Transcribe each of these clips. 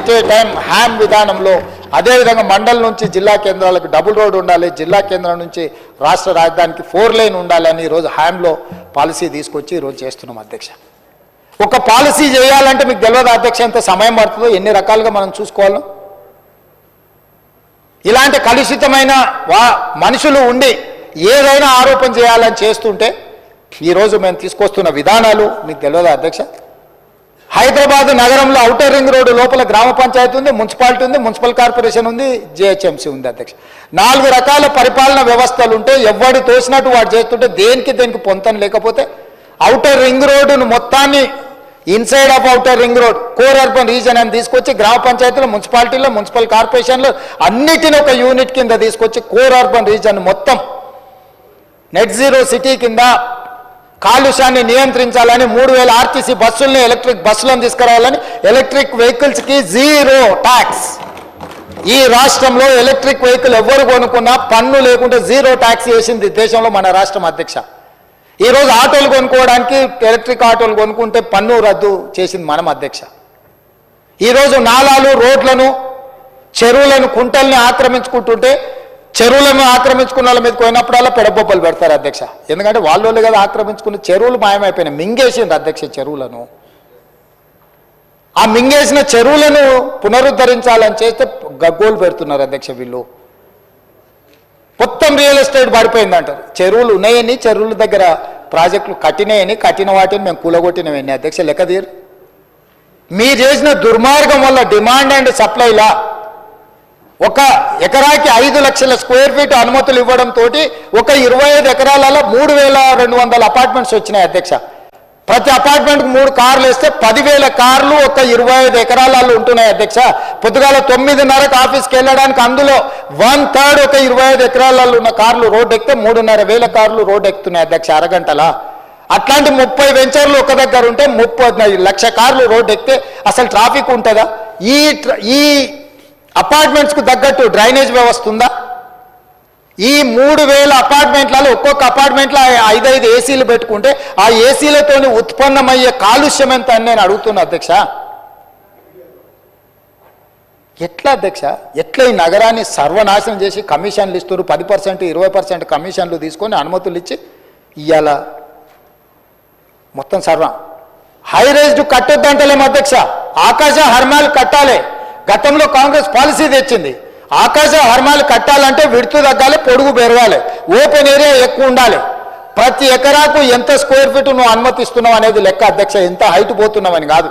At a time Ham విధానంలో, అదేవిధంగా మండలం నుంచి జిల్లా కేంద్రాలకు డబుల్ రోడ్ ఉండాలి, జిల్లా కేంద్రం నుంచి రాష్ట్ర రాజధానికి 4 లైన్ ఉండాలని ఈరోజు హ్యామ్లో పాలసీ తీసుకొచ్చి ఈరోజు చేస్తున్నాం అధ్యక్ష. ఒక పాలసీ చేయాలంటే మీకు తెలియదు అధ్యక్ష ఎంత సమయం పడుతుందో, ఎన్ని రకాలుగా మనం చూసుకోవాలో. ఇలాంటి కలుషితమైన మనుషులు ఉండి ఏదైనా ఆరోపణ చేయాలని చేస్తుంటే ఈరోజు మేము తీసుకొస్తున్న విధానాలు మీకు తెలియదు అధ్యక్ష. హైదరాబాద్ నగరంలో ఔటర్ రింగ్ రోడ్డు లోపల గ్రామ పంచాయతీ ఉంది, మున్సిపాలిటీ ఉంది, మున్సిపల్ కార్పొరేషన్ ఉంది, జిహెచ్ఎంసీ ఉంది అధ్యక్ష. 4 రకాల పరిపాలన వ్యవస్థలు ఉంటే ఎవడు తోసినట్టు వాడు చేస్తుంటే దేనికి పొంతం లేకపోతే ఔటర్ రింగ్ రోడ్డును మొత్తాన్ని inside of outer ring road core urban reason అని తీసుకొచ్చి గ్రామ పంచాయతీలో, మున్సిపాలిటీలో, మున్సిపల్ కార్పొరేషన్లో అన్నిటిని ఒక యూనిట్ కింద తీసుకొచ్చి కోర్ అర్బన్ రీజన్ మొత్తం నెట్ జీరో సిటీ కింద కాలుష్యాన్ని నియంత్రించాలని 3000 ఆర్టీసీ బస్సుల్ని ఎలక్ట్రిక్ బస్సులను తీసుకురావాలని, ఎలక్ట్రిక్ వెహికల్స్కి 0 ట్యాక్స్. ఈ రాష్ట్రంలో ఎలక్ట్రిక్ వెహికల్ ఎవరు కొనుక్కున్నా పన్ను లేకుంటే 0 ట్యాక్స్ వేసింది దేశంలో మన రాష్ట్రం అధ్యక్ష. ఈరోజు ఆటోలు కొనుక్కోవడానికి ఎలక్ట్రిక్ ఆటోలు కొనుక్కుంటే పన్ను రద్దు చేసింది మనం అధ్యక్ష. ఈరోజు నాలాలు, రోడ్లను, చెరువులను, కుంటల్ని ఆక్రమించుకుంటుంటే చెరువులను ఆక్రమించుకున్న వాళ్ళ మీద పోయినప్పుడల్లా పెడబొబ్బలు పెడతారు అధ్యక్ష. ఎందుకంటే వాళ్ళు కదా ఆక్రమించుకున్న చెరువులు మాయమైపోయినాయి, మింగేసింది అధ్యక్ష చెరువులను. ఆ మింగేసిన చెరువులను పునరుద్ధరించాలని చేస్తే గగ్గోలు పెడుతున్నారు అధ్యక్ష వీళ్ళు. మొత్తం రియల్ ఎస్టేట్ పడిపోయింది అంటారు. చెరువులు ఉన్నాయని, చెరువుల దగ్గర ప్రాజెక్టులు కట్టినాయని, కట్టిన వాటిని మేము కూలగొట్టినవన్నీ అధ్యక్ష లెక్క తీరు. మీరు చేసిన దుర్మార్గం వల్ల డిమాండ్ అండ్ సప్లైలా ఒక ఎకరాకి 5 లక్షల స్క్వేర్ ఫీట్ అనుమతులు ఇవ్వడంతో ఒక 25 ఎకరాలలో 3200 అపార్ట్మెంట్స్ వచ్చినాయి అధ్యక్ష. ప్రతి అపార్ట్మెంట్కి 3 కార్లు వేస్తే 10,000 కార్లు ఒక 25 ఎకరాలలో ఉంటున్నాయి అధ్యక్ష. పొద్దుగాల 9:30కి ఆఫీస్కి వెళ్ళడానికి అందులో 1/3 ఒక 25 ఎకరాలలో ఉన్న కార్లు రోడ్డు ఎక్కితే 3,500 కార్లు రోడ్డు ఎక్కుతున్నాయి అధ్యక్ష అరగంటలా. అట్లాంటి 30 వెంచర్లు ఒక దగ్గర ఉంటే 30 లక్ష కార్లు రోడ్డు ఎక్కితే అసలు ట్రాఫిక్ ఉంటుందా? ఈ అపార్ట్మెంట్స్కు తగ్గట్టు డ్రైనేజ్ వ్యవస్థ ఉందా? ఈ 3000 అపార్ట్మెంట్లలో ఒక్కొక్క అపార్ట్మెంట్లో 5 ఏసీలు పెట్టుకుంటే ఆ ఏసీలతో ఉత్పన్నమయ్యే కాలుష్యం ఎంత అని నేను అడుగుతున్నా అధ్యక్ష. ఎట్లా అధ్యక్ష, ఎట్లా ఈ నగరాన్ని సర్వనాశనం చేసి కమిషన్లు ఇస్తారు, 10%, 20% కమిషన్లు తీసుకొని అనుమతులు ఇచ్చి ఇవాళ మొత్తం సర్వం. హై రైజ్డ్ కట్టొద్దంటలేము అధ్యక్ష, ఆకాశ హర్మాలు కట్టాలి. గతంలో కాంగ్రెస్ పాలసీ తెచ్చింది, ఆకాశ హర్మాలు కట్టాలంటే విడుతు తగ్గాలి, పొడుగు పెరగాలి, ఓపెన్ ఏరియా ఎక్కువ ఉండాలి. ప్రతి ఎకరాకు ఎంత స్క్వేర్ ఫీట్ నువ్వు అనుమతిస్తున్నావు అనేది లెక్క అధ్యక్ష, ఎంత హైట్ పోతున్నావని కాదు.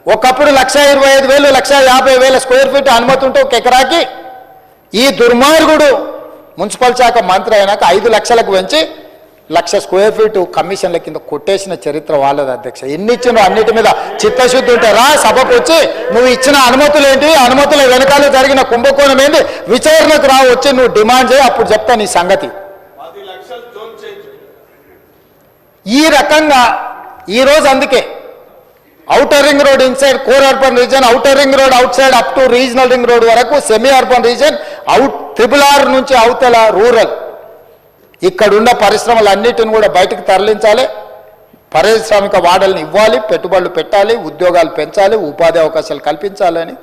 ఒకప్పుడు 125,000, 150,000 స్క్వేర్ ఫీట్ అనుమతి ఉంటే ఒక ఎకరాకి. ఈ దుర్మార్గుడు మున్సిపల్ శాఖ మంత్రి అయినాక 5 లక్షలకు పెంచి 1,00,000 స్క్వేర్ ఫీట్ కమిషన్ల కింద కొట్టేసిన చరిత్ర వాళ్ళది అధ్యక్ష. ఎన్ని ఇచ్చినో అన్నిటి మీద చిత్తశుద్ధి ఉంటే రా సభకు వచ్చి నువ్వు ఇచ్చిన అనుమతులు ఏంటి, అనుమతుల వెనకాల జరిగిన కుంభకోణం ఏంటి, విచారణకు రా వచ్చి నువ్వు డిమాండ్ చేయి, అప్పుడు చెప్తా నీ సంగతి. ఈ రకంగా ఈరోజు అందుకే outer ring road inside core urban reason, outer ring road out side up to regional ring road వరకు సెమీ అర్బన్ రీజన్, RRR నుంచి అవతల రూరల్, ఇక్కడున్న పరిశ్రమలన్నిటిని కూడా బయటకు తరలించాలి, పారిశ్రామిక వాడల్ని ఇవ్వాలి, పెట్టుబడులు పెట్టాలి, ఉద్యోగాలు పెంచాలి, ఉపాధి అవకాశాలు కల్పించాలని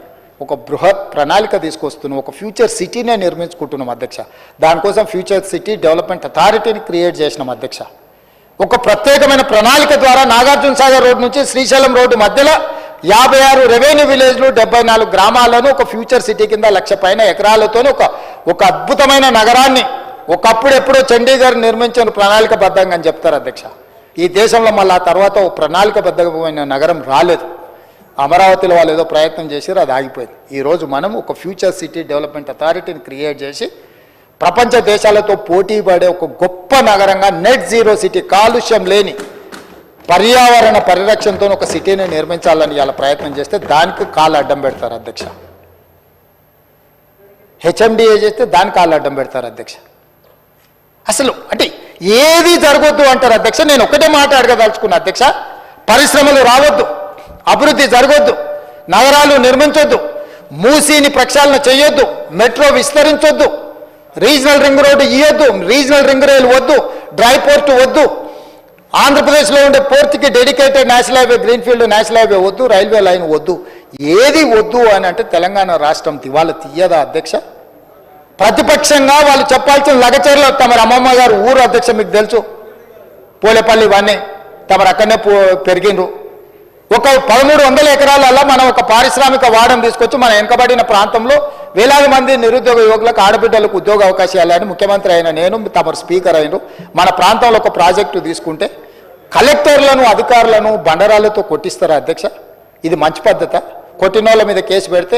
ఒక బృహత్ ప్రణాళిక తీసుకొస్తున్నాం. ఒక ఫ్యూచర్ సిటీనే నిర్మించుకుంటున్నాం అధ్యక్ష. దానికోసం ఫ్యూచర్ సిటీ డెవలప్మెంట్ అథారిటీని క్రియేట్ చేసినాం అధ్యక్ష. ఒక ప్రత్యేకమైన ప్రణాళిక ద్వారా నాగార్జున సాగర్ రోడ్ నుంచి శ్రీశైలం రోడ్డు మధ్యలో 56 రెవెన్యూ విలేజ్లు, 74 గ్రామాలను ఒక ఫ్యూచర్ సిటీ కింద 1,00,000 పైన ఎకరాలతో ఒక అద్భుతమైన నగరాన్ని ఒకప్పుడు ఎప్పుడో చండీగఢ్ నిర్మించిన ప్రణాళికబద్ధంగా అని చెప్తారు అధ్యక్ష. ఈ దేశంలో మళ్ళీ ఆ తర్వాత ఒక ప్రణాళికబద్ధమైన నగరం రాలేదు. అమరావతిలో వాళ్ళు ఏదో ప్రయత్నం చేశారు, అది ఆగిపోయింది. ఈరోజు మనం ఒక ఫ్యూచర్ సిటీ డెవలప్మెంట్ అథారిటీని క్రియేట్ చేసి ప్రపంచ దేశాలతో పోటీ పడే ఒక గొప్ప నగరంగా నెట్ జీరో సిటీ, కాలుష్యం లేని పర్యావరణ పరిరక్షణతో ఒక సిటీని నిర్మించాలని ఇలా ప్రయత్నం చేస్తే దానికి కాళ్ళు అడ్డం పెడతారు అధ్యక్ష. HMDA చేస్తే దానికి కాళ్ళు అడ్డం పెడతారు అధ్యక్ష. అసలు అంటే ఏది జరగొద్దు అంటారు అధ్యక్ష. నేను ఒకటే మాట అడగదలుచుకున్నా అధ్యక్ష, పరిశ్రమలు రావద్దు, అభివృద్ధి జరగొద్దు, నగరాలు నిర్మించొద్దు, మూసీని ప్రక్షాళన చేయొద్దు, మెట్రో విస్తరించొద్దు, రీజనల్ రింగ్ రోడ్డు ఇవ్వద్దు, రీజనల్ రింగ్ రైలు వద్దు, డ్రై పోర్టు వద్దు, ఆంధ్రప్రదేశ్లో ఉండే పోర్టుకి dedicated national highway, greenfield national highway వద్దు, రైల్వే లైన్ వద్దు. ఏది వద్దు అని అంటే తెలంగాణ రాష్ట్రం దివాలా తీయదా అధ్యక్ష? ప్రతిపక్షంగా వాళ్ళు చెప్పాల్సిన లగచర్లు తమరు అమ్మమ్మ గారు ఊరు అధ్యక్ష మీకు తెలుసు, పోలేపల్లి ఇవన్నీ తమరు అక్కడనే పెరిగిండ్రు. ఒక 1300 ఎకరాలలో మనం ఒక పారిశ్రామిక వాడం తీసుకొచ్చి మన వెనుకబడిన ప్రాంతంలో వేలాది మంది నిరుద్యోగ యువకులకు ఆడబిడ్డలకు ఉద్యోగ అవకాశాలు అని ముఖ్యమంత్రి అయిన నేను తమరు స్పీకర్ అయినరు. మన ప్రాంతంలో ఒక ప్రాజెక్టు తీసుకుంటే కలెక్టర్లను అధికారులను బండరాలతో కొట్టిస్తారా అధ్యక్ష? ఇది మంచి పద్ధత? కొట్టిన వాళ్ళ మీద కేసు పెడితే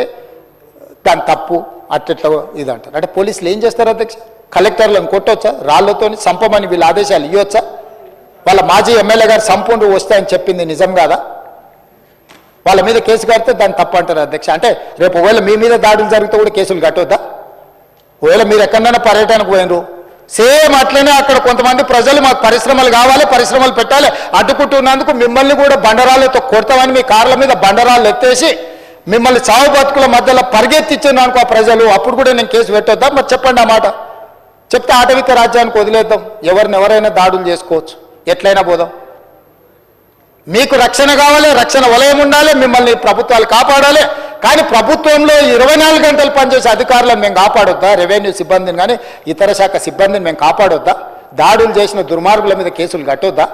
దాని తప్పు అట్లా ఇది అంటారు. అంటే పోలీసులు ఏం చేస్తారు అధ్యక్ష? కలెక్టర్లను కొట్టొచ్చా? రాళ్లతో సంపమని వీళ్ళ ఆదేశాలు ఇవ్వచ్చా? వాళ్ళ మాజీ ఎమ్మెల్యే గారు సంపూర్ణ వస్తాయని చెప్పింది నిజం కాదా? వాళ్ళ మీద కేసు కడితే దాన్ని తప్పు అంటారు అధ్యక్ష. అంటే రేపు ఒకవేళ మీ మీద దాడులు జరిగితే కూడా కేసులు కట్టొద్దా? ఒకవేళ మీరు ఎక్కడైనా పర్యటనకు పోయినరు సేమ్ అట్లనే అక్కడ కొంతమంది ప్రజలు మాకు పరిశ్రమలు కావాలి, పరిశ్రమలు పెట్టాలి అడ్డుకుంటున్నందుకు మిమ్మల్ని కూడా బండరాళ్ళతో కొడతామని మీ కార్ల మీద బండరాళ్ళు ఎత్తేసి మిమ్మల్ని చావు బతుకుల మధ్యలో పరిగెత్తించాను అనుకో ప్రజలు, అప్పుడు కూడా నేను కేసు పెట్టొద్దా? మరి చెప్పండి ఆ మాట. చెప్తే ఆటవిక రాజ్యానికి వదిలేద్దాం, ఎవరైనా దాడులు చేసుకోవచ్చు, ఎట్లయినా పోదాం. మీకు రక్షణ కావాలి, రక్షణ వలయం ఉండాలి, మిమ్మల్ని ప్రభుత్వాలు కాపాడాలి. కానీ ప్రభుత్వంలో 24 గంటలు పనిచేసే అధికారులను మేము కాపాడొద్దా? రెవెన్యూ సిబ్బందిని కానీ ఇతర శాఖ సిబ్బందిని మేము కాపాడొద్దా? దాడులు చేసిన దుర్మార్గుల మీద కేసులు కట్టొద్దా?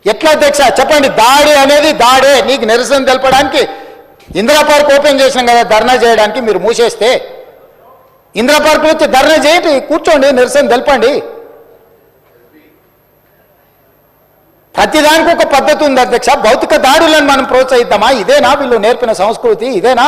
ఎట్లా అధ్యక్ష చెప్పండి? దాడి అనేది దాడే. నీకు నిరసన తెలపడానికి ఇందిరా పార్క్ ఓపెన్ చేసినాం కదా ధర్నా చేయడానికి, మీరు మూసేస్తే ఇందిరా పార్క్ వచ్చి ధర్నా చేయండి, కూర్చోండి, నిరసన తెలపండి. ప్రతిదానికి ఒక పద్ధతి ఉంది అధ్యక్ష. భౌతిక దాడులను మనం ప్రోత్సహిద్దామా? ఇదేనా వీళ్ళు నేర్పిన సంస్కృతి? ఇదేనా